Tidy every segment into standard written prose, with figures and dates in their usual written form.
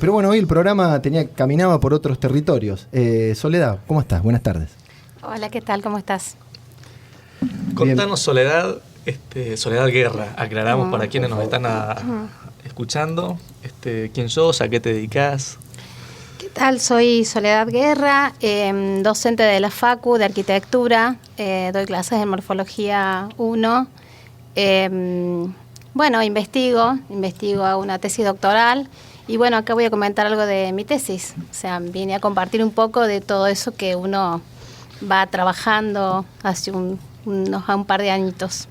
Pero bueno, hoy el programa caminaba por otros territorios. Soledad, ¿cómo estás? Buenas tardes. Hola, ¿qué tal? ¿Cómo estás? Contanos, Soledad, Soledad Guerra, aclaramos para quienes nos están escuchando, quién sos, a qué te dedicás. ¿Qué tal? Soy Soledad Guerra, docente de la Facu de Arquitectura, doy clases de Morfología 1. Bueno, investigo, hago una tesis doctoral y bueno, acá voy a comentar algo de mi tesis. O sea, vine a compartir un poco de todo eso que uno va trabajando hace un par de añitos.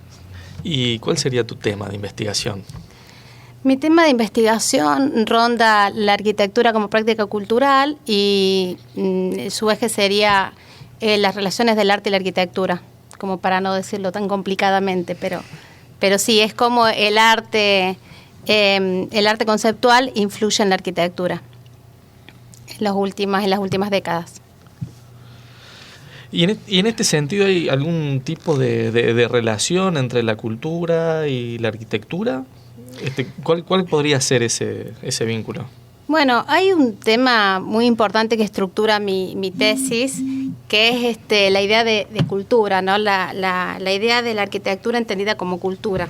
¿Y cuál sería tu tema de investigación? Mi tema de investigación ronda la arquitectura como práctica cultural y su eje sería las relaciones del arte y la arquitectura, como para no decirlo tan complicadamente, pero sí, es como el arte conceptual influye en la arquitectura en las últimas décadas. ¿Y en este sentido hay algún tipo de relación entre la cultura y la arquitectura? ¿Cuál podría ser ese vínculo? Bueno, hay un tema muy importante que estructura mi tesis, que es la idea de cultura, ¿no? La idea de la arquitectura entendida como cultura.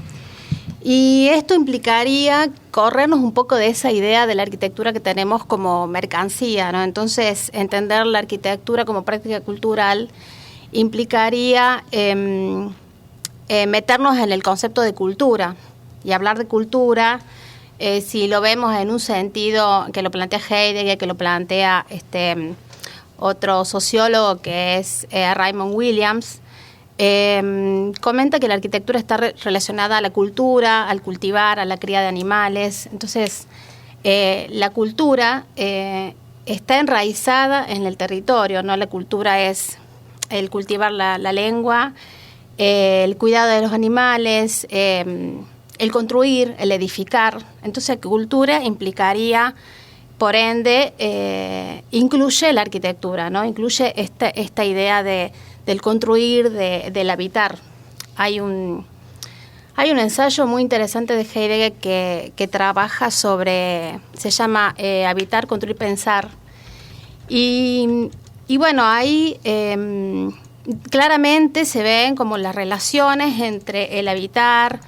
Y esto implicaría corrernos un poco de esa idea de la arquitectura que tenemos como mercancía, ¿no? Entonces, entender la arquitectura como práctica cultural implicaría meternos en el concepto de cultura. Y hablar de cultura, si lo vemos en un sentido que lo plantea Heidegger, que lo plantea otro sociólogo que es Raymond Williams, comenta que la arquitectura está relacionada a la cultura, al cultivar, a la cría de animales. Entonces, la cultura está enraizada en el territorio, ¿no? La cultura es el cultivar la lengua, el cuidado de los animales, el construir, el edificar. Entonces, cultura implicaría, por ende, incluye la arquitectura, ¿no? Incluye esta idea del construir, del habitar. Hay un ensayo muy interesante de Heidegger que trabaja sobre, se llama Habitar, Construir, Pensar. Y bueno, ahí claramente se ven como las relaciones entre el habitar,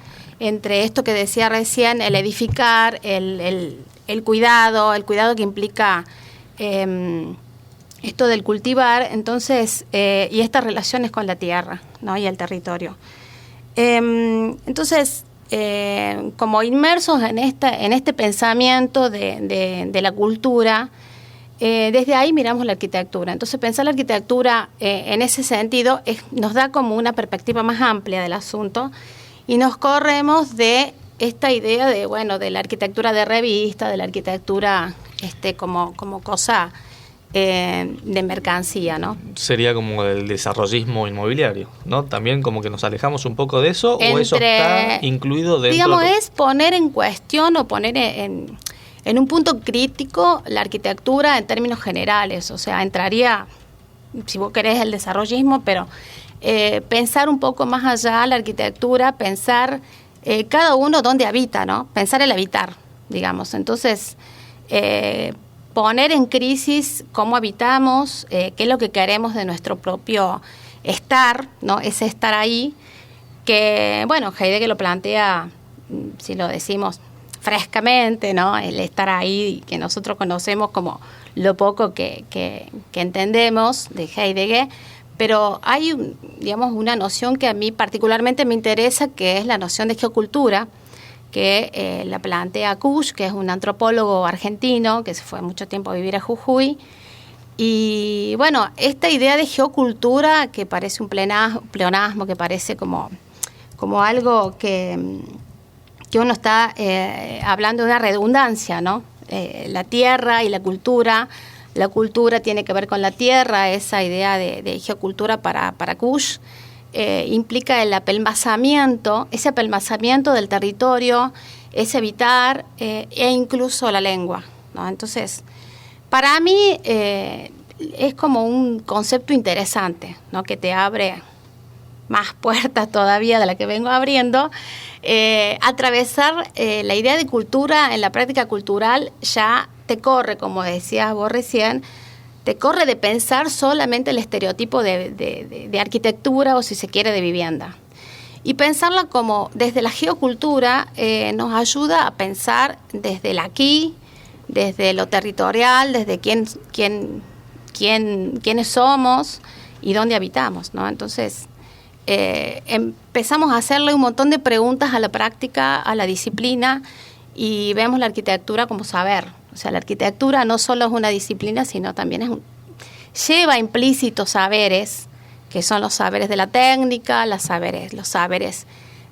entre esto que decía recién, el edificar, el cuidado que implica esto del cultivar, entonces, y estas relaciones con la tierra, ¿no? Y el territorio. Entonces, como inmersos en este pensamiento de la cultura, desde ahí miramos la arquitectura. Entonces, pensar la arquitectura en ese sentido nos da como una perspectiva más amplia del asunto y nos corremos de esta idea de la arquitectura de revista, de la arquitectura como cosa de mercancía, ¿no? Sería como el desarrollismo inmobiliario, ¿no? También como que nos alejamos un poco de eso, o eso está incluido dentro. Digamos, es poner en cuestión o poner en un punto crítico la arquitectura en términos generales. O sea, entraría, si vos querés, el desarrollismo, pero pensar un poco más allá la arquitectura, pensar cada uno dónde habita, ¿no? Pensar el habitar, digamos. Entonces, poner en crisis cómo habitamos, qué es lo que queremos de nuestro propio estar, ¿no? Ese estar ahí, que, bueno, Heidegger lo plantea, si lo decimos frescamente, ¿no? El estar ahí, que nosotros conocemos como lo poco que entendemos de Heidegger, pero hay, digamos, una noción que a mí particularmente me interesa, que es la noción de geocultura, que la plantea Kusch, que es un antropólogo argentino que se fue mucho tiempo a vivir a Jujuy. Y bueno, esta idea de geocultura, que parece un pleonasmo, que parece como algo que uno está hablando de una redundancia, ¿no? La tierra y la cultura tiene que ver con la tierra, esa idea de geocultura para Kusch. Implica el apelmazamiento, ese apelmazamiento del territorio, ese habitar e incluso la lengua, ¿no? Entonces, para mí es como un concepto interesante, ¿no? Que te abre más puertas todavía de la que vengo abriendo, atravesar la idea de cultura en la práctica cultural ya te corre, como decías vos recién, te corre de pensar solamente el estereotipo de arquitectura o, si se quiere, de vivienda. Y pensarla como desde la geocultura nos ayuda a pensar desde el aquí, desde lo territorial, desde quiénes somos y dónde habitamos, ¿no? Entonces, empezamos a hacerle un montón de preguntas a la práctica, a la disciplina, y vemos la arquitectura como saber. O sea, la arquitectura no solo es una disciplina, sino también lleva implícitos saberes, que son los saberes de la técnica, los saberes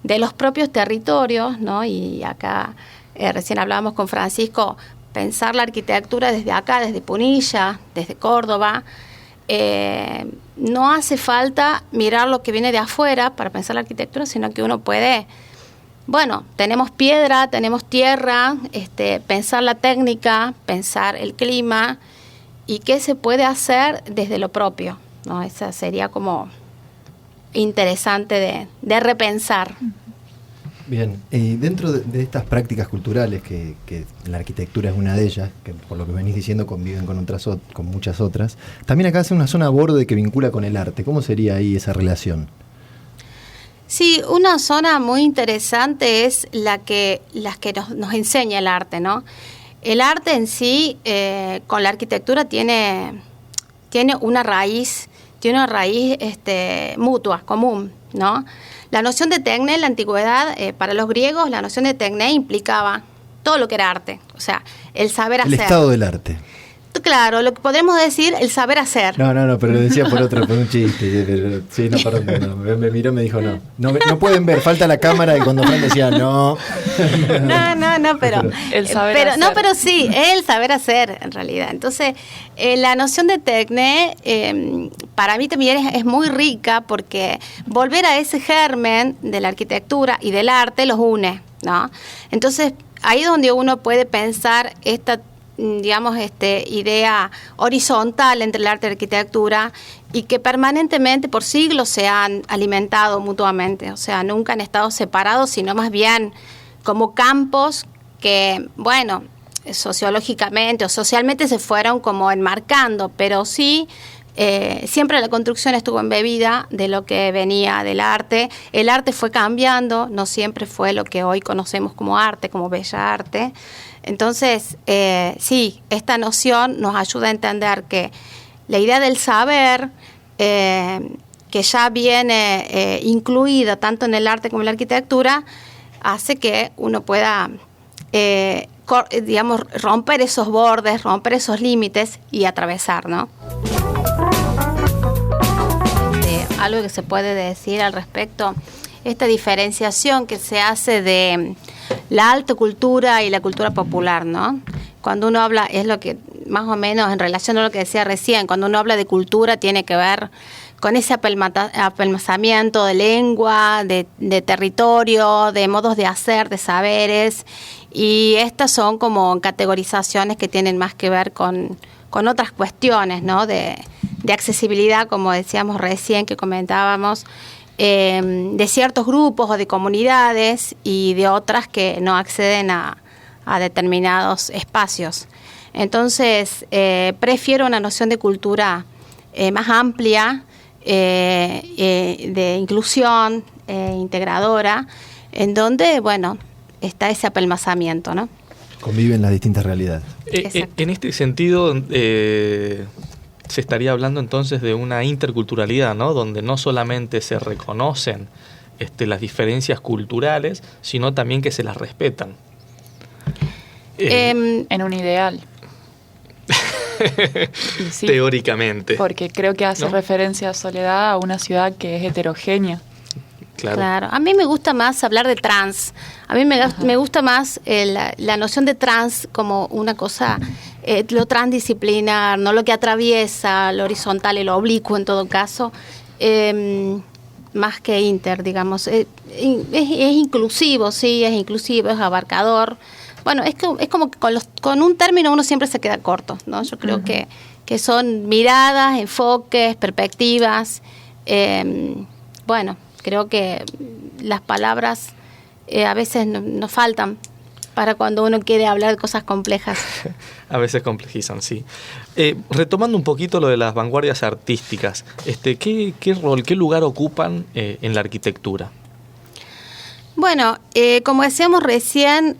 de los propios territorios, ¿no? Y acá recién hablábamos con Francisco, pensar la arquitectura desde acá, desde Punilla, desde Córdoba. No hace falta mirar lo que viene de afuera para pensar la arquitectura, sino que uno puede, bueno, tenemos piedra, tenemos tierra, pensar la técnica, pensar el clima y qué se puede hacer desde lo propio, ¿no? Esa sería como interesante de repensar. Bien, dentro de estas prácticas culturales, que la arquitectura es una de ellas, que por lo que venís diciendo conviven con muchas otras, también acá hace una zona borde que vincula con el arte. ¿Cómo sería ahí esa relación? Sí, una zona muy interesante es las que nos enseña el arte, ¿no? El arte en sí, con la arquitectura tiene una raíz mutua, común, ¿no? La noción de tecné en la antigüedad, para los griegos, la noción de tecné implicaba todo lo que era arte, o sea, el saber hacer. El estado del arte. Claro, lo que podríamos decir, el saber hacer. No, pero lo decía por un chiste. Pero, sí, no, perdón, me miró y me dijo no pueden ver, falta la cámara, y cuando Fran decía no, pero el saber hacer. No, pero sí, el saber hacer en realidad. Entonces, la noción de tecné para mí también es muy rica, porque volver a ese germen de la arquitectura y del arte los une, ¿no? Entonces, ahí es donde uno puede pensar esta idea horizontal entre el arte y la arquitectura, y que permanentemente por siglos se han alimentado mutuamente, o sea, nunca han estado separados, sino más bien como campos que, bueno, sociológicamente o socialmente se fueron como enmarcando, pero sí, siempre la construcción estuvo embebida de lo que venía del arte. El arte fue cambiando, no siempre fue lo que hoy conocemos como arte, como bella arte. Entonces, sí, esta noción nos ayuda a entender que la idea del saber, que ya viene incluida tanto en el arte como en la arquitectura, hace que uno pueda, romper esos bordes, romper esos límites y atravesar, ¿no? Algo que se puede decir al respecto, esta diferenciación que se hace de la alta cultura y la cultura popular, ¿no? Cuando uno habla, es lo que más o menos en relación a lo que decía recién, cuando uno habla de cultura tiene que ver con ese apelmazamiento de lengua, de territorio, de modos de hacer, de saberes, y estas son como categorizaciones que tienen más que ver con otras cuestiones, ¿no? De accesibilidad, como decíamos recién, que comentábamos, de ciertos grupos o de comunidades, y de otras que no acceden a determinados espacios. Entonces, prefiero una noción de cultura más amplia, de inclusión, integradora, en donde, bueno, está ese apelmazamiento, ¿no? Conviven las distintas realidades. En este sentido, se estaría hablando entonces de una interculturalidad, ¿no? Donde no solamente se reconocen las diferencias culturales, sino también que se las respetan. En un ideal. Sí, teóricamente. Porque creo que hace referencia a Soledad, a una ciudad que es heterogénea. Claro. A mí me gusta más hablar de trans. A mí me gusta más la noción de trans como una cosa, lo transdisciplinar, no lo que atraviesa, lo horizontal y lo oblicuo en todo caso, más que inter, digamos. Es inclusivo, sí, es inclusivo, es abarcador. Bueno, es como que con un término uno siempre se queda corto, ¿no? Yo creo que son miradas, enfoques, perspectivas. Bueno, creo que las palabras a veces nos faltan para cuando uno quiere hablar de cosas complejas. A veces complejizan, sí. Retomando un poquito lo de las vanguardias artísticas, ¿qué rol, qué lugar ocupan en la arquitectura? Bueno, como decíamos recién,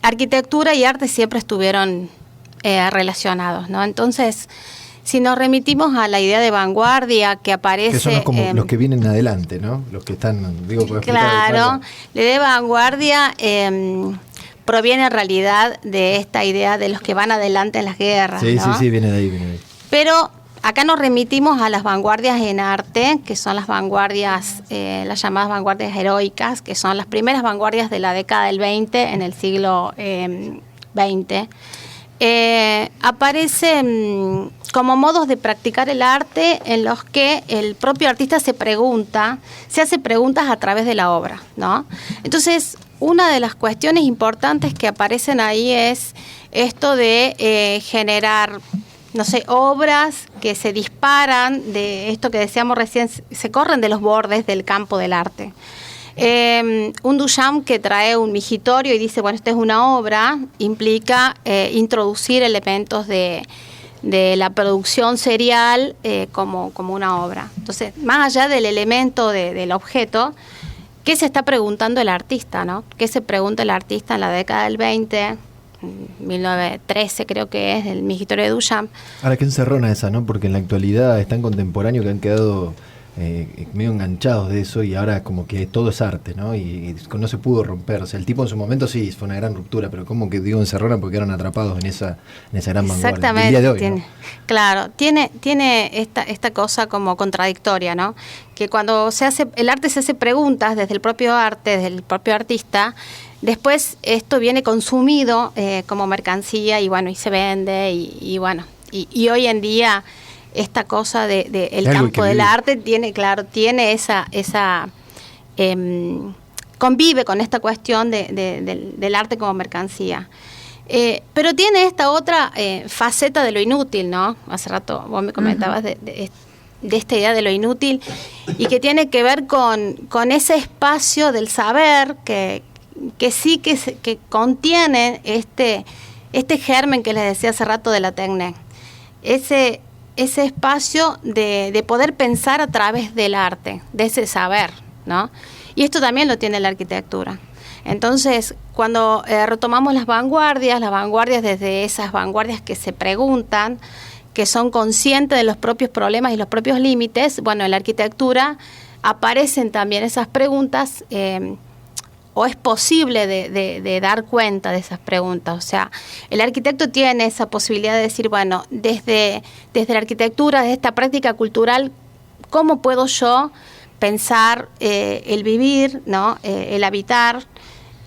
arquitectura y arte siempre estuvieron relacionados, ¿no? Entonces, si nos remitimos a la idea de vanguardia que aparece... Que son los que vienen adelante, ¿no? Los que están... Claro, la idea de vanguardia proviene en realidad de esta idea de los que van adelante en las guerras, sí, ¿no? Sí, viene de ahí. Pero acá nos remitimos a las vanguardias en arte, que son las vanguardias, las llamadas vanguardias heroicas, que son las primeras vanguardias de la década del 20 en el siglo XX. Aparecen como modos de practicar el arte en los que el propio artista se hace preguntas a través de la obra, ¿no? Entonces, una de las cuestiones importantes que aparecen ahí es esto de generar, no sé, obras que se disparan de esto que decíamos recién, se corren de los bordes del campo del arte. Un Duchamp que trae un migitorio y dice, bueno, esta es una obra, implica introducir elementos de la producción serial como una obra. Entonces, más allá del elemento del objeto, ¿qué se está preguntando el artista, no? ¿Qué se pregunta el artista en la década del 20? 1913 creo que es, el migitorio de Duchamp. Ahora, qué encerrona esa, ¿no? Porque en la actualidad es tan contemporáneo que han quedado medio enganchados de eso y ahora como que todo es arte, ¿no? Y no se pudo romper. O sea, el tipo en su momento sí fue una gran ruptura, pero como que digo encerrona porque quedaron atrapados en esa gran vanguardia. Exactamente. El día de hoy, ¿no? Claro, tiene esta cosa como contradictoria, ¿no? Que cuando el arte se hace preguntas desde el propio arte, desde el propio artista, después esto viene consumido como mercancía y bueno, y se vende y bueno, y hoy en día esta cosa el campo del arte tiene esa convive con esta cuestión del arte como mercancía. Pero tiene esta otra faceta de lo inútil, ¿no? Hace rato vos me comentabas de esta idea de lo inútil y que tiene que ver con ese espacio del saber que contiene este germen que les decía hace rato de la técnica. Ese espacio de poder pensar a través del arte, de ese saber, ¿no? Y esto también lo tiene la arquitectura. Entonces, cuando retomamos las vanguardias desde esas vanguardias que se preguntan, que son conscientes de los propios problemas y los propios límites, bueno, en la arquitectura aparecen también esas preguntas, o es posible de dar cuenta de esas preguntas. O sea, el arquitecto tiene esa posibilidad de decir, bueno, desde la arquitectura, desde esta práctica cultural, ¿cómo puedo yo pensar el vivir, ¿no? El habitar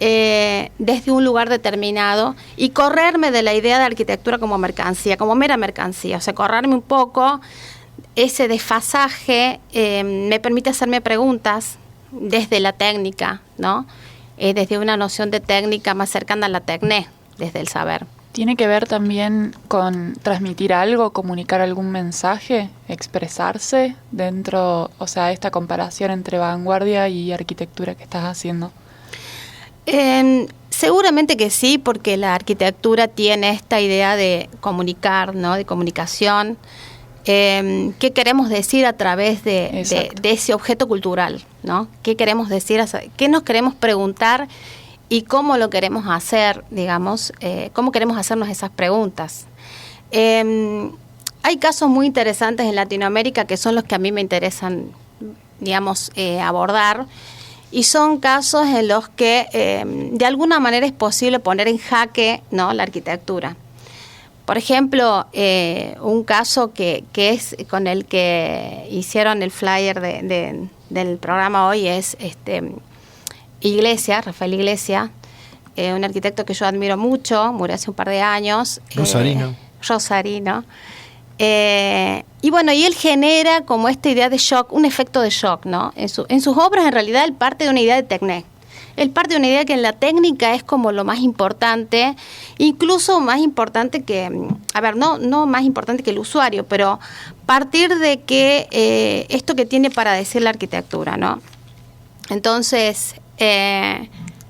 desde un lugar determinado y correrme de la idea de arquitectura como mercancía, como mera mercancía? O sea, correrme un poco, ese desfasaje me permite hacerme preguntas desde la técnica, ¿no? Desde una noción de técnica más cercana a la tecné, desde el saber. ¿Tiene que ver también con transmitir algo, comunicar algún mensaje, expresarse dentro, o sea, esta comparación entre vanguardia y arquitectura que estás haciendo? Seguramente que sí, porque la arquitectura tiene esta idea de comunicar, ¿no? De comunicación. ¿Qué queremos decir a través de ese objeto cultural, ¿no? ¿Qué queremos decir? ¿Qué nos queremos preguntar? Y cómo lo queremos hacer, digamos, cómo queremos hacernos esas preguntas. Hay casos muy interesantes en Latinoamérica que son los que a mí me interesan, digamos, abordar, y son casos en los que de alguna manera es posible poner en jaque, ¿no? La arquitectura. Por ejemplo, un caso que es con el que hicieron el flyer del programa hoy es Rafael Iglesias, un arquitecto que yo admiro mucho, murió hace un par de años. Rosarino. Y bueno, y él genera como esta idea de shock, un efecto de shock, ¿no? En sus obras, en realidad, él parte de una idea de técnica. Él parte de una idea que en la técnica es como lo más importante, incluso más importante que, no más importante que el usuario, pero partir de que esto que tiene para decir la arquitectura, ¿no? Entonces,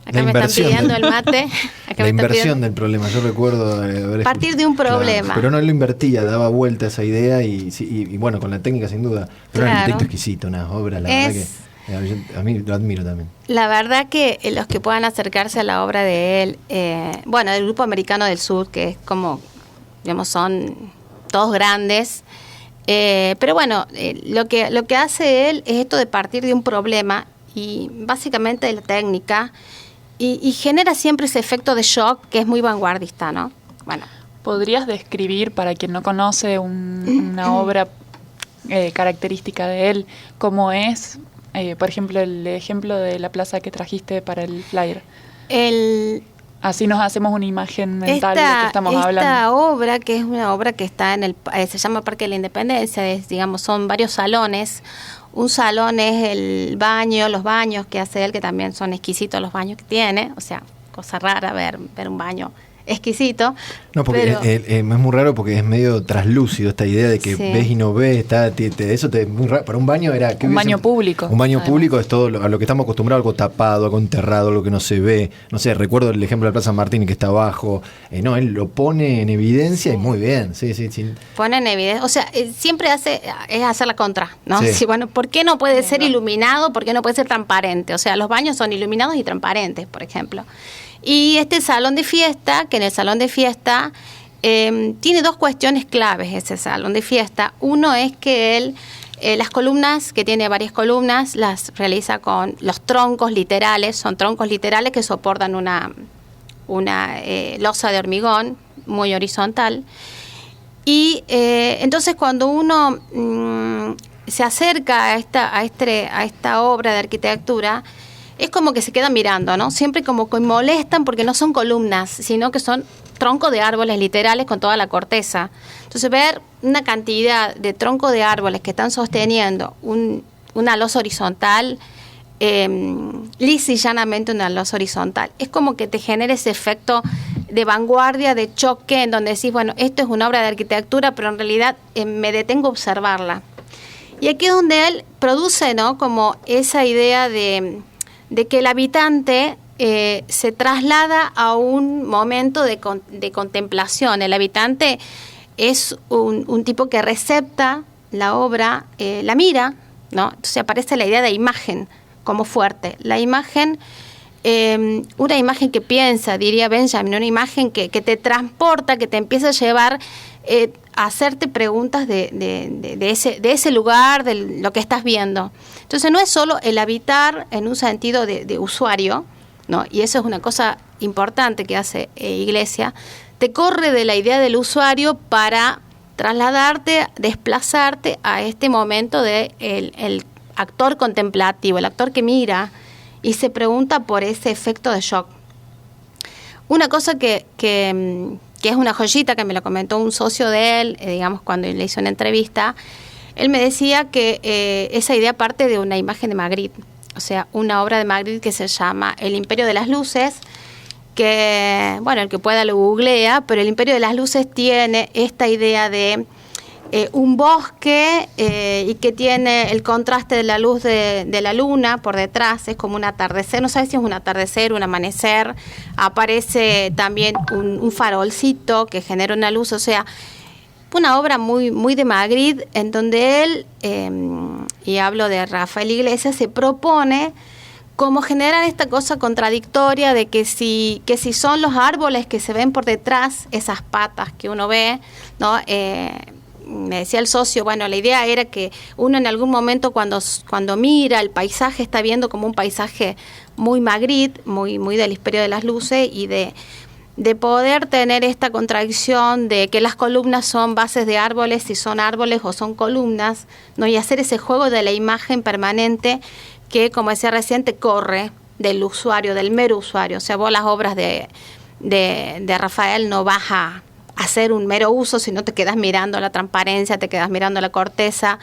Acá me están pidiendo el mate. La inversión del problema. Yo recuerdo partir de un problema. Claro, pero no lo invertía, daba vuelta a esa idea y bueno, con la técnica sin duda. Pero un arquitecto exquisito, unas obras, la verdad que a mí lo admiro también. La verdad que los que puedan acercarse a la obra de él, del Grupo Americano del Sur, que es como, digamos, son todos grandes, pero bueno, lo que hace él es esto de partir de un problema y básicamente de la técnica y genera siempre ese efecto de shock que es muy vanguardista, ¿no? Bueno. ¿Podrías describir, para quien no conoce una obra característica de él, cómo es, por ejemplo, el ejemplo de la plaza que trajiste para el flyer? Así nos hacemos una imagen mental de lo que estamos hablando. Esta obra, que es una obra que está se llama Parque de la Independencia, son varios salones. Un salón es el baño, los baños que hace él, que también son exquisitos los baños que tiene, o sea, cosa rara ver un baño exquisito. No, porque es muy raro porque es medio traslúcido esta idea de que ves y no ves, eso es muy raro. Para un baño era... Un baño público. Un baño público es todo a lo que estamos acostumbrados, algo tapado, algo enterrado, algo que no se ve. No sé, recuerdo el ejemplo de la Plaza San Martín que está abajo. No, él lo pone en evidencia y muy bien. Sí. Pone en evidencia, o sea, siempre es hacer la contra, ¿no? Sí. Sí, bueno, ¿por qué no puede ser iluminado? ¿Por qué no puede ser transparente? O sea, los baños son iluminados y transparentes, por ejemplo. Y este salón de fiesta, que en el salón de fiesta tiene dos cuestiones claves ese salón de fiesta. Uno es que él, las columnas, que tiene varias columnas, las realiza con los troncos literales, son troncos literales que soportan una losa de hormigón muy horizontal. Y entonces cuando uno se acerca a esta obra de arquitectura, es como que se queda mirando, ¿no? Siempre como que molestan porque no son columnas, sino que son troncos de árboles literales con toda la corteza. Entonces ver una cantidad de troncos de árboles que están sosteniendo una losa horizontal, lisa y llanamente una losa horizontal, es como que te genera ese efecto de vanguardia, de choque, en donde decís, bueno, esto es una obra de arquitectura, pero en realidad me detengo a observarla. Y aquí es donde él produce, ¿no?, como esa idea de que el habitante se traslada a un momento de contemplación. El habitante es un tipo que recepta la obra, la mira, ¿no? Entonces aparece la idea de imagen como fuerte. La imagen, una imagen que piensa, diría Benjamin, una imagen que te transporta, que te empieza a llevar a hacerte preguntas de ese lugar, de lo que estás viendo. Entonces no es solo el habitar en un sentido de usuario, ¿no? Y eso es una cosa importante que hace Iglesia, te corre de la idea del usuario para trasladarte, desplazarte a este momento de el actor contemplativo, el actor que mira y se pregunta por ese efecto de shock. Una cosa que es una joyita que me lo comentó un socio de él, digamos, cuando le hizo una entrevista. Él me decía que esa idea parte de una imagen de Magritte, o sea, una obra de Magritte que se llama El Imperio de las Luces, que, bueno, el que pueda lo googlea, pero El Imperio de las Luces tiene esta idea de un bosque y que tiene el contraste de la luz de la luna por detrás, es como un atardecer, no sabes si es un atardecer, un amanecer, aparece también un farolcito que genera una luz, o sea, una obra muy, muy de Magritte, en donde él, y hablo de Rafael Iglesias, se propone como generar esta cosa contradictoria de que si son los árboles que se ven por detrás, esas patas que uno ve, ¿no? Me decía el socio, bueno, la idea era que uno en algún momento cuando mira el paisaje está viendo como un paisaje muy Magritte, muy, muy del Imperio de las Luces, y de poder tener esta contradicción de que las columnas son bases de árboles, si son árboles o son columnas, ¿no? Y hacer ese juego de la imagen permanente que, como decía recién, te corre del usuario, del mero usuario. O sea, vos las obras de Rafael no vas a hacer un mero uso, sino te quedas mirando la transparencia, te quedas mirando la corteza,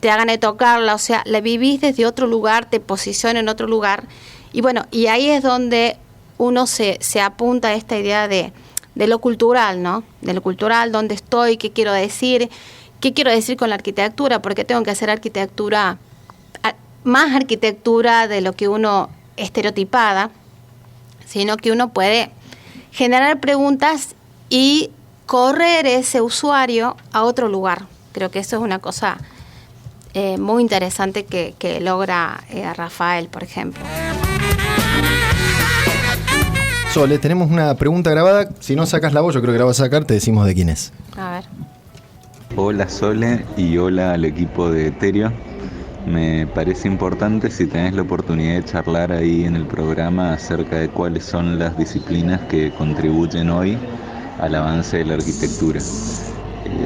te hagan de tocarla, o sea, la vivís desde otro lugar, te posiciona en otro lugar. Y bueno, y ahí es donde uno se apunta a esta idea de lo cultural, ¿no? De lo cultural, dónde estoy, qué quiero decir con la arquitectura, porque tengo que hacer arquitectura, más arquitectura de lo que uno estereotipada. sino que uno puede generar preguntas y correr ese usuario a otro lugar. Creo que eso es una cosa muy interesante que logra Rafael, por ejemplo. Sole, tenemos una pregunta grabada. Si no sacas la voz, yo creo que la vas a sacar, te decimos de quién es. A ver. Hola Sole y hola al equipo de Ethereum. Me parece importante si tenés la oportunidad de charlar ahí en el programa acerca de cuáles son las disciplinas que contribuyen hoy al avance de la arquitectura.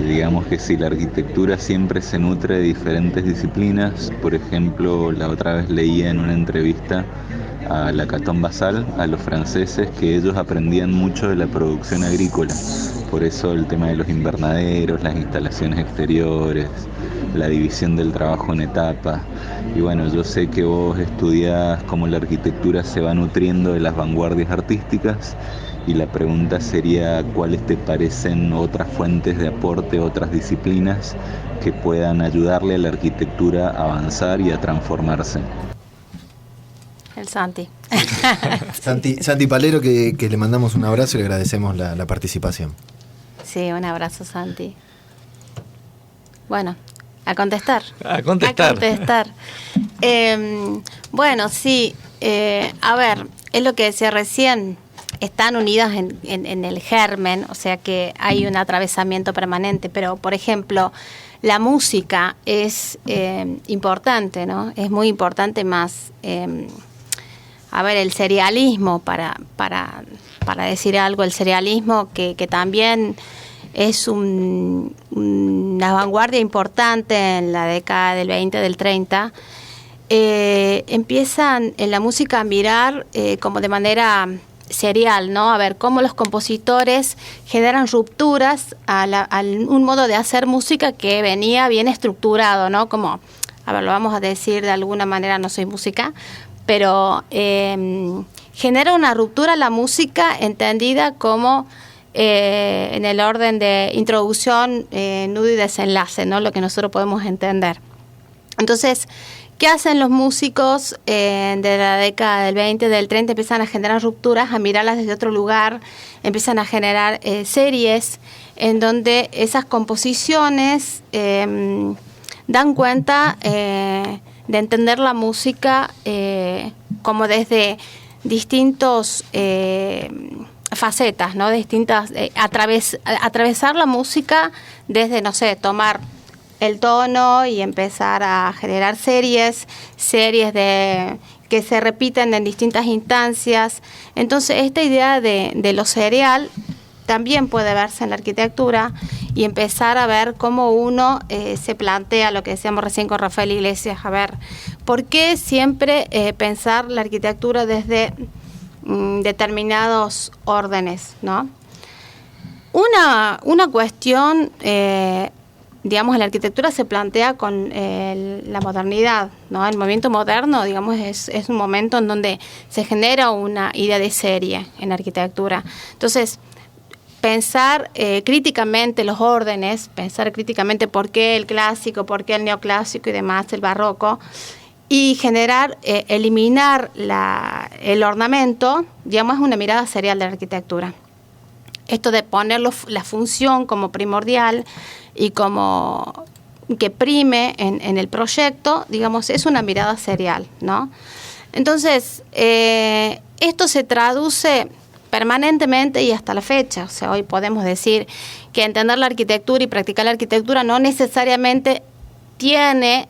Digamos que si la arquitectura siempre se nutre de diferentes disciplinas, por ejemplo, la otra vez leía en una entrevista a la Caton Basal, a los franceses, que ellos aprendían mucho de la producción agrícola. Por eso el tema de los invernaderos, las instalaciones exteriores, la división del trabajo en etapas. Y bueno, yo sé que vos estudiás cómo la arquitectura se va nutriendo de las vanguardias artísticas, y la pregunta sería cuáles te parecen otras fuentes de aporte, otras disciplinas que puedan ayudarle a la arquitectura a avanzar y a transformarse. El Santi. Santi Palero, que le mandamos un abrazo y le agradecemos la participación. Sí, un abrazo, Santi. Bueno, a contestar. A contestar. A contestar. Bueno, sí, a ver, es lo que decía recién, están unidas en el germen, o sea que hay un atravesamiento permanente, pero por ejemplo, la música es importante, ¿no? Es muy importante más, a ver, el serialismo, para decir algo, el serialismo que también es una vanguardia importante en la década del 20, del 30, empiezan en la música a mirar como de manera serial, ¿no? A ver cómo los compositores generan rupturas a un modo de hacer música que venía bien estructurado, ¿no? Como, a ver, lo vamos a decir de alguna manera, no soy música, pero genera una ruptura a la música entendida como en el orden de introducción, nudo y desenlace, ¿no? Lo que nosotros podemos entender. Entonces, ¿qué hacen los músicos de la década del 20, del 30? Empiezan a generar rupturas, a mirarlas desde otro lugar, empiezan a generar series en donde esas composiciones dan cuenta de entender la música como desde distintos facetas, ¿no? Distintas, atravesar la música desde, no sé, tomar el tono y empezar a generar series que se repiten en distintas instancias. Entonces, esta idea de lo serial también puede verse en la arquitectura y empezar a ver cómo uno se plantea lo que decíamos recién con Rafael Iglesias. A ver, ¿por qué siempre pensar la arquitectura desde determinados órdenes, ¿no? Una cuestión, digamos, en la arquitectura se plantea con la modernidad, ¿no? El movimiento moderno, digamos, es un momento en donde se genera una idea de serie en la arquitectura. Entonces, pensar críticamente los órdenes, pensar críticamente por qué el clásico, por qué el neoclásico y demás, el barroco, y generar, eliminar el ornamento, digamos, es una mirada serial de la arquitectura. Esto de poner la función como primordial y como que prime en el proyecto, digamos, es una mirada serial, ¿no? Entonces, esto se traduce permanentemente y hasta la fecha. O sea, hoy podemos decir que entender la arquitectura y practicar la arquitectura no necesariamente tiene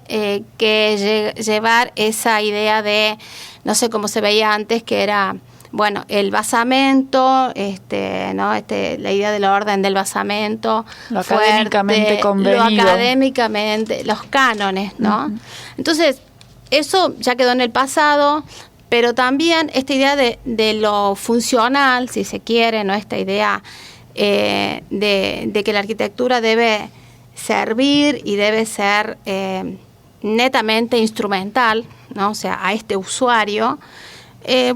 que llevar esa idea de, no sé cómo se veía antes, que era, bueno, el basamento, ¿no? La idea del orden del basamento, lo académicamente convenido, lo académicamente, los cánones, ¿no? Uh-huh. Entonces, eso ya quedó en el pasado, pero también esta idea de lo funcional, si se quiere, ¿no? Esta idea de que la arquitectura debe servir y debe ser netamente instrumental, ¿no? O sea, a este usuario,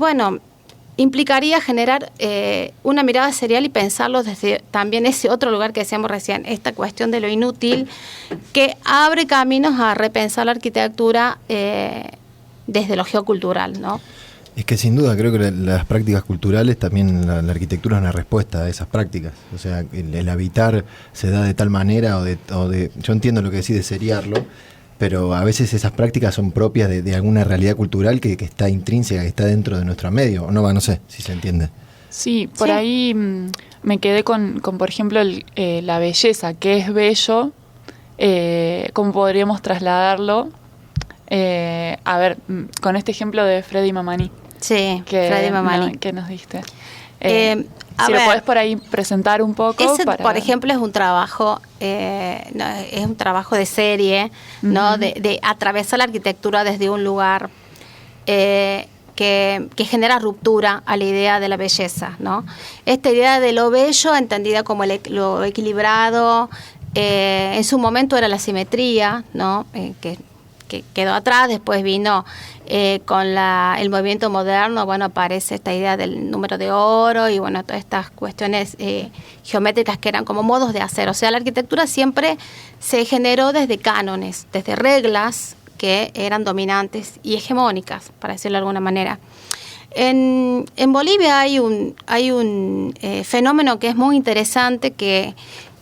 bueno, implicaría generar una mirada serial y pensarlo desde también ese otro lugar que decíamos recién, esta cuestión de lo inútil, que abre caminos a repensar la arquitectura desde lo geocultural, ¿no? Es que sin duda creo que las prácticas culturales, también la arquitectura es una respuesta a esas prácticas. O sea, el habitar se da de tal manera yo entiendo lo que decís de seriarlo, pero a veces esas prácticas son propias de alguna realidad cultural que está intrínseca, que está dentro de nuestro medio. O no sé si se entiende. Sí, por ahí me quedé con por ejemplo, la belleza, que es bello, cómo podríamos trasladarlo. A ver, con este ejemplo de Freddy Mamani. Sí, Freddy Mamani. Que nos diste. Si lo podés por ahí presentar un poco. Ese, por ejemplo, es un trabajo, es un trabajo de serie, ¿no? De atravesar la arquitectura desde un lugar que genera ruptura a la idea de la belleza, ¿no? Esta idea de lo bello, entendida como lo equilibrado, en su momento era la simetría, ¿no? Que quedó atrás, después vino con el movimiento moderno, bueno, aparece esta idea del número de oro y bueno, todas estas cuestiones geométricas que eran como modos de hacer. O sea, la arquitectura siempre se generó desde cánones, desde reglas que eran dominantes y hegemónicas, para decirlo de alguna manera. En Bolivia hay un fenómeno que es muy interesante, que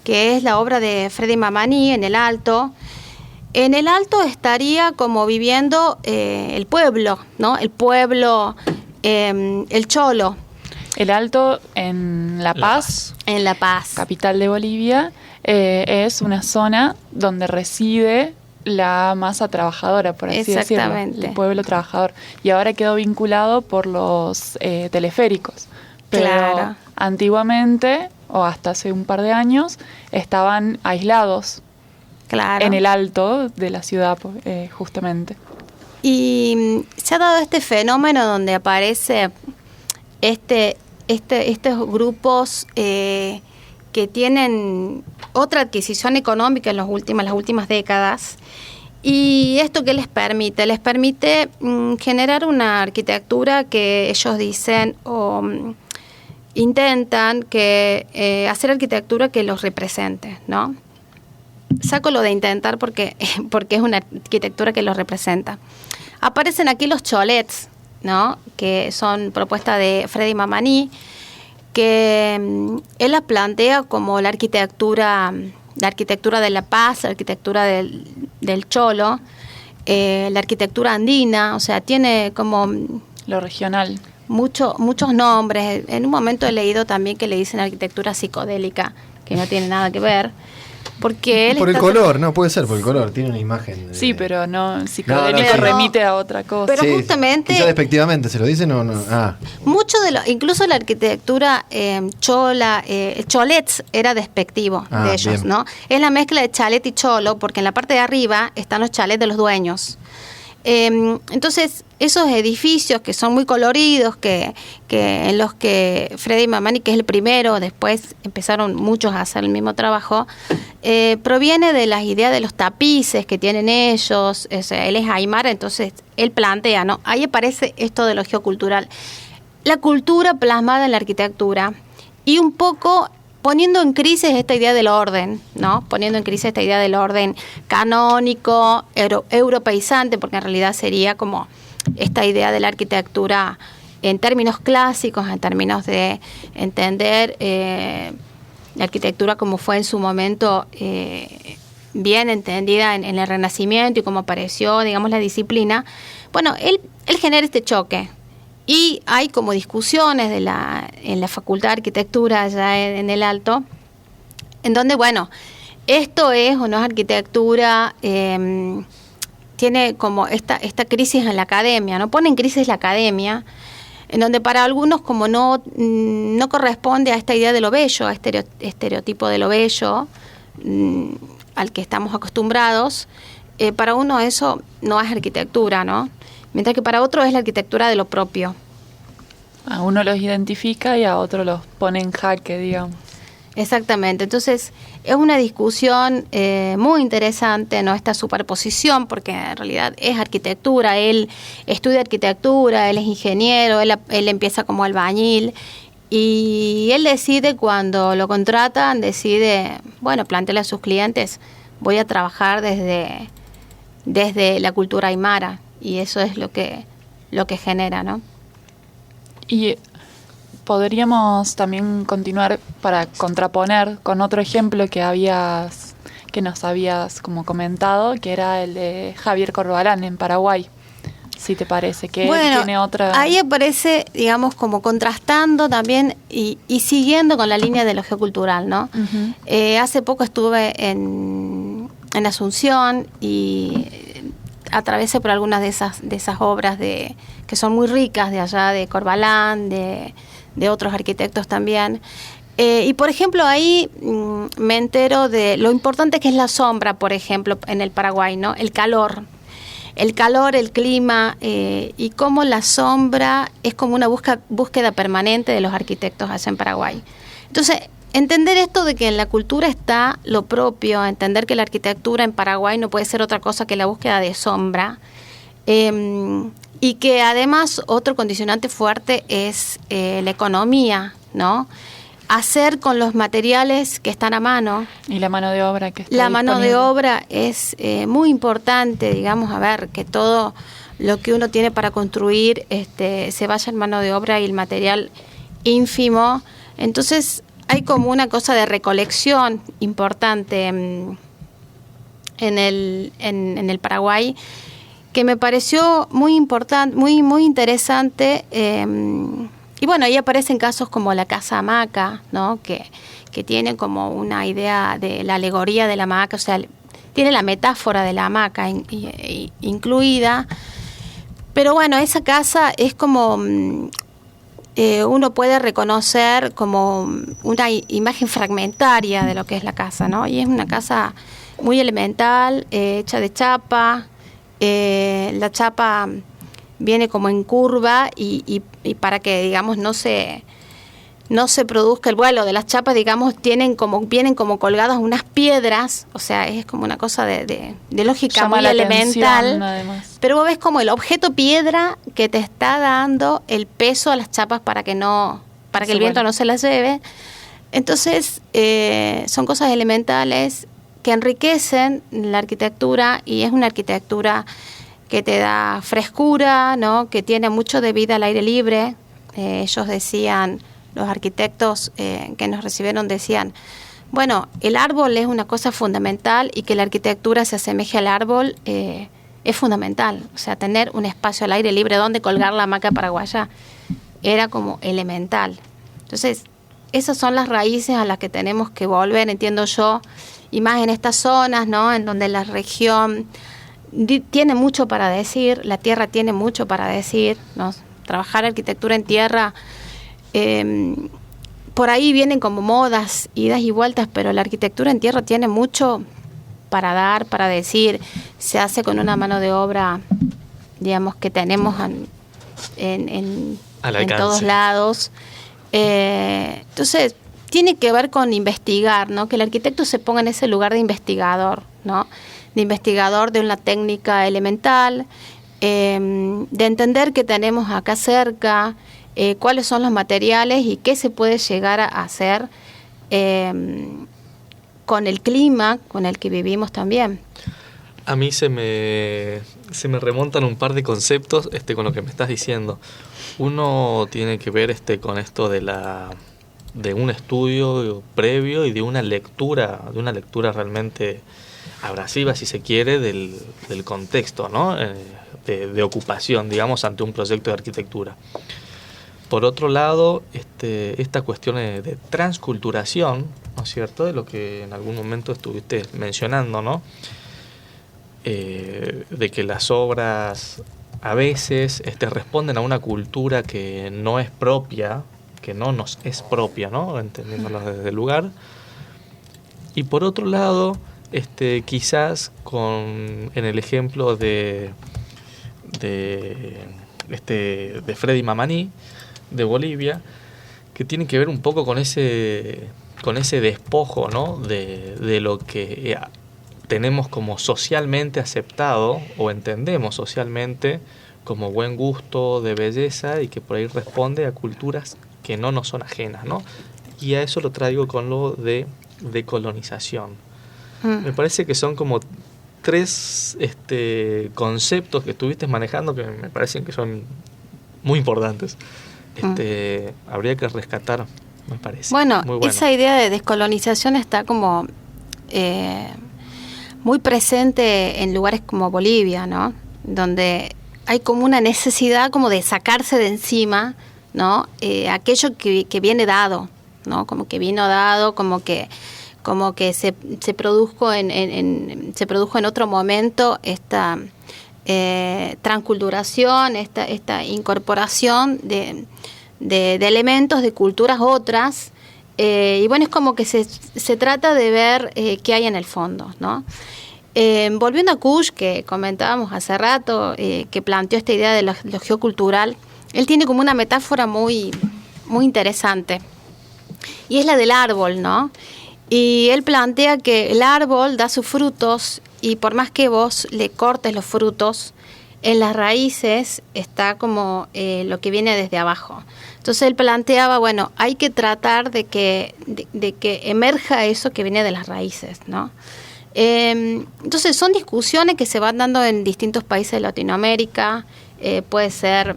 es la obra de Freddy Mamani en el Alto. En el Alto estaría como viviendo el pueblo, ¿no? El pueblo, el cholo. El Alto en La Paz. En La Paz. Capital de Bolivia, es una zona donde reside la masa trabajadora, por así decirlo. El pueblo trabajador. Y ahora quedó vinculado por los teleféricos. Pero claro. Antiguamente, o hasta hace un par de años, estaban aislados. Claro. En el alto de la ciudad, justamente. Y se ha dado este fenómeno donde aparece estos grupos que tienen otra adquisición económica en las últimas décadas. ¿Y esto qué les permite? Les permite generar una arquitectura que ellos dicen o intentan hacer arquitectura que los represente, ¿no? Saco lo de intentar porque es una arquitectura que los representa. Aparecen aquí los cholets, ¿no? Que son propuestas de Freddy Mamani, que él las plantea como la arquitectura de la paz, la arquitectura del cholo, la arquitectura andina, o sea, tiene como lo regional. Muchos nombres. En un momento he leído también que le dicen arquitectura psicodélica, que no tiene nada que ver. Porque él por el color, no puede ser por el color, tiene una imagen. Sí, pero no, psicodélico remite a otra cosa. Pero sí, justamente. Quizá despectivamente se lo dicen o no. Mucho incluso la arquitectura chola, cholets era despectivo de ellos, bien. ¿No? Es la mezcla de chalet y cholo, porque en la parte de arriba están los chalets de los dueños. Entonces, esos edificios que son muy coloridos, que en los que Freddy Mamani, que es el primero, después empezaron muchos a hacer el mismo trabajo, proviene de las ideas de los tapices que tienen ellos. O sea, él es aymara, entonces él plantea, ¿no? Ahí aparece esto de lo geocultural. La cultura plasmada en la arquitectura y un poco poniendo en crisis esta idea del orden, ¿no? Poniendo en crisis esta idea del orden canónico, europeizante, porque en realidad sería como esta idea de la arquitectura en términos clásicos, en términos de entender la arquitectura como fue en su momento bien entendida en el Renacimiento y cómo apareció, digamos, la disciplina. Bueno, él genera este choque. Y hay como discusiones en la Facultad de Arquitectura allá en el Alto, en donde, bueno, esto es o no es arquitectura, tiene como esta crisis en la academia, ¿no? Pone en crisis la academia, en donde para algunos como no corresponde a esta idea de lo bello, a este estereotipo de lo bello al que estamos acostumbrados, para uno eso no es arquitectura, ¿no? Mientras que para otro es la arquitectura de lo propio. A uno los identifica y a otro los pone en jaque, digamos. Exactamente. Entonces, es una discusión muy interesante, ¿no? Esta superposición, porque en realidad es arquitectura. Él estudia arquitectura, él es ingeniero, él empieza como albañil. Y él decide, cuando lo contratan, bueno, plantearle a sus clientes, voy a trabajar desde la cultura aymara. Y eso es lo que genera, ¿no? Y podríamos también continuar para contraponer con otro ejemplo que nos habías como comentado, que era el de Javier Corbalán en Paraguay, si te parece, que él tiene otra... Ahí aparece, digamos, como contrastando también y siguiendo con la línea de lo geocultural, ¿no? Uh-huh. Hace poco estuve en Asunción y atravesé por algunas de esas obras que son muy ricas de allá, de Corbalán, de otros arquitectos también. Y por ejemplo ahí me entero de lo importante que es la sombra, por ejemplo, en el Paraguay, ¿no? El calor, el clima, y cómo la sombra es como una búsqueda permanente de los arquitectos allá en Paraguay. Entonces, entender esto de que en la cultura está lo propio, entender que la arquitectura en Paraguay no puede ser otra cosa que la búsqueda de sombra, y que además otro condicionante fuerte es la economía, ¿no? Hacer con los materiales que están a mano. Y la mano de obra que está La disponible. mano de obra es muy importante, digamos, a ver, que todo lo que uno tiene para construir se vaya en mano de obra y el material ínfimo. Entonces hay como una cosa de recolección importante en el Paraguay, que me pareció muy importante, muy interesante. Y bueno, ahí aparecen casos como la Casa Hamaca, ¿no? Que tiene como una idea de la alegoría de la hamaca, o sea, tiene la metáfora de la hamaca incluida. Pero bueno, esa casa es como uno puede reconocer como una imagen fragmentaria de lo que es la casa, ¿no? Y es una casa muy elemental, hecha de chapa. La chapa viene como en curva y para que, digamos, no se produzca el vuelo de las chapas, digamos, vienen como colgadas unas piedras, o sea, es como una cosa de lógica llama muy elemental, además. Pero vos ves como el objeto piedra que te está dando el peso a las chapas para que el viento no se las lleve. Entonces, son cosas elementales que enriquecen la arquitectura, y es una arquitectura que te da frescura, ¿no? Que tiene mucho de vida al aire libre. Ellos decían, los arquitectos que nos recibieron decían, bueno, el árbol es una cosa fundamental, y que la arquitectura se asemeje al árbol es fundamental. O sea, tener un espacio al aire libre donde colgar la hamaca paraguaya era como elemental. Entonces, esas son las raíces a las que tenemos que volver, entiendo yo, y más en estas zonas, ¿no? En donde la región tiene mucho para decir, la tierra tiene mucho para decir, ¿no? Trabajar arquitectura en tierra, por ahí vienen como modas, idas y vueltas, pero la arquitectura en tierra tiene mucho para dar, para decir. Se hace con una mano de obra, digamos, que tenemos en todos lados. Entonces, tiene que ver con investigar, ¿no? Que el arquitecto se ponga en ese lugar de investigador, ¿no? De investigador de una técnica elemental, de entender qué tenemos acá cerca, cuáles son los materiales y qué se puede llegar a hacer con el clima con el que vivimos también. A mí se me remontan un par de conceptos con lo que me estás diciendo. Uno tiene que ver con esto de un estudio previo y de una lectura realmente abrasiva, si se quiere, del contexto, ¿no? De ocupación, digamos, ante un proyecto de arquitectura. Por otro lado, esta cuestión de transculturación, ¿no es cierto?, de lo que en algún momento estuviste mencionando, ¿no? De que las obras a veces responden a una cultura que no es propia, que no nos es propia, ¿no? Entendiéndolo desde el lugar. Y por otro lado, quizás en el ejemplo de Freddy Mamani, de Bolivia, que tiene que ver un poco con ese despojo, ¿no? de lo que tenemos como socialmente aceptado o entendemos socialmente como buen gusto de belleza, y que por ahí responde a culturas que no nos son ajenas, ¿no? Y a eso lo traigo con lo de colonización. Me parece que son como tres conceptos que estuviste manejando que me parecen que son muy importantes. habría que rescatar, me parece. Bueno, muy bueno. Esa idea de descolonización está como muy presente en lugares como Bolivia, ¿no? Donde hay como una necesidad como de sacarse de encima, ¿no? Aquello que viene dado, ¿no? Como que vino dado, como que se produjo se produjo en otro momento esta transculturación, esta incorporación de elementos de culturas otras, y bueno, es como que se trata de ver qué hay en el fondo, ¿no? Volviendo a Kusch, que comentábamos hace rato, que planteó esta idea de lo geocultural, él tiene como una metáfora muy, muy interesante, y es la del árbol, ¿no? Y él plantea que el árbol da sus frutos, y por más que vos le cortes los frutos, en las raíces está como lo que viene desde abajo. Entonces él planteaba, bueno, hay que tratar de que emerja eso que viene de las raíces, ¿no? Entonces son discusiones que se van dando en distintos países de Latinoamérica. Puede ser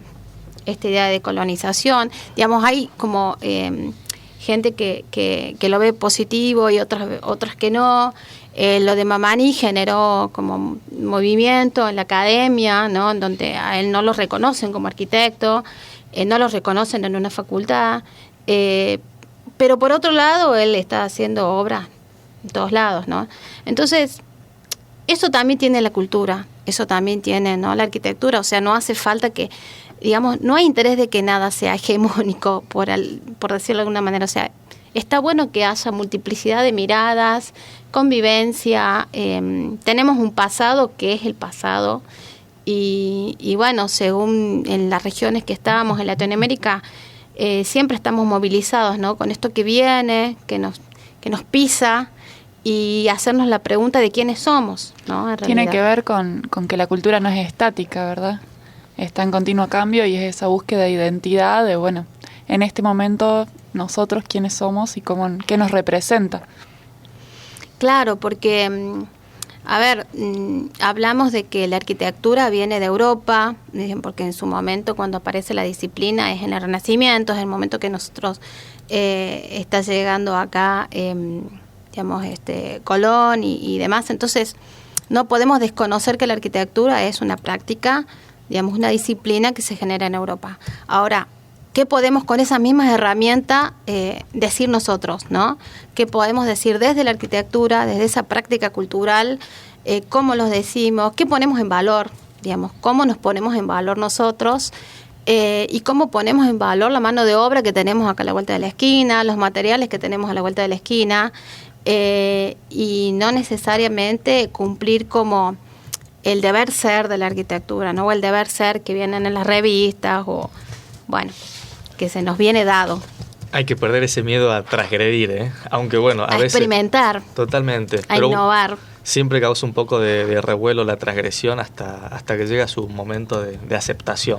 esta idea de colonización, digamos, hay como gente que lo ve positivo y otras que no. Lo de Mamani generó como movimiento en la academia, ¿no? En donde a él no lo reconocen como arquitecto, no lo reconocen en una facultad, pero por otro lado él está haciendo obras en todos lados, ¿no? Entonces, eso también tiene la cultura, eso también tiene, ¿no?, la arquitectura. O sea, no hace falta que, digamos, no hay interés de que nada sea hegemónico, por decirlo de alguna manera. O sea, está bueno que haya multiplicidad de miradas, convivencia. Tenemos un pasado que es el pasado, y bueno, según en las regiones que estábamos en Latinoamérica, siempre estamos movilizados, ¿no?, con esto que viene, que nos pisa, y hacernos la pregunta de quiénes somos, ¿no? Tiene que ver con que la cultura no es estática, ¿verdad? Está en continuo cambio, y es esa búsqueda de identidad, de, bueno, en este momento nosotros quiénes somos y qué nos representa. Claro, porque, a ver, hablamos de que la arquitectura viene de Europa, porque en su momento, cuando aparece la disciplina, es en el Renacimiento, es el momento que nosotros está llegando acá, digamos, Colón y demás. Entonces, no podemos desconocer que la arquitectura es una práctica, digamos, una disciplina que se genera en Europa. Ahora, ¿qué podemos con esas mismas herramientas decir nosotros, ¿no? ¿Qué podemos decir desde la arquitectura, desde esa práctica cultural? ¿Cómo los decimos? ¿Qué ponemos en valor? Digamos, ¿cómo nos ponemos en valor nosotros? Y cómo ponemos en valor la mano de obra que tenemos acá a la vuelta de la esquina, los materiales que tenemos a la vuelta de la esquina, y no necesariamente cumplir como el deber ser de la arquitectura, ¿no? O el deber ser que vienen en las revistas, o, bueno, que se nos viene dado. Hay que perder ese miedo a transgredir, ¿eh? Aunque bueno, a veces... experimentar. Totalmente. A innovar. Siempre causa un poco de revuelo la transgresión hasta que llega su momento de aceptación.